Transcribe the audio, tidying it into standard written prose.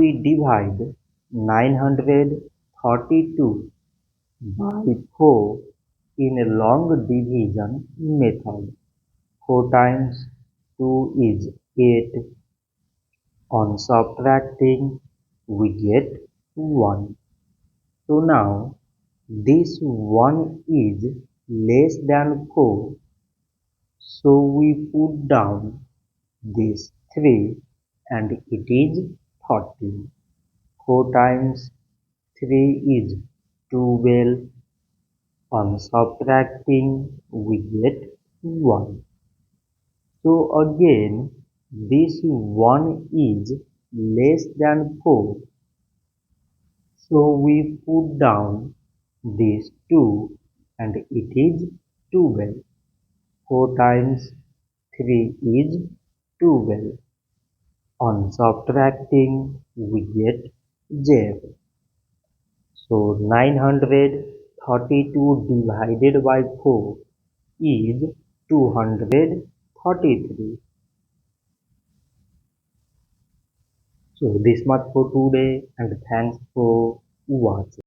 we divide 932 by 4 in a long division method. 4 times 2 is 8. On subtracting, we get 1. So now this 1 is less than 4. So we put down this 3 and it is 30. 4 times 3 is 12. On subtracting, we get 1. So again, this 1 is less than 4. So we put down this 2 and it is 12. 4 times 3 is 12. On subtracting, we get 0. So 932 divided by 4 is 233. So this much for today and thanks for watching.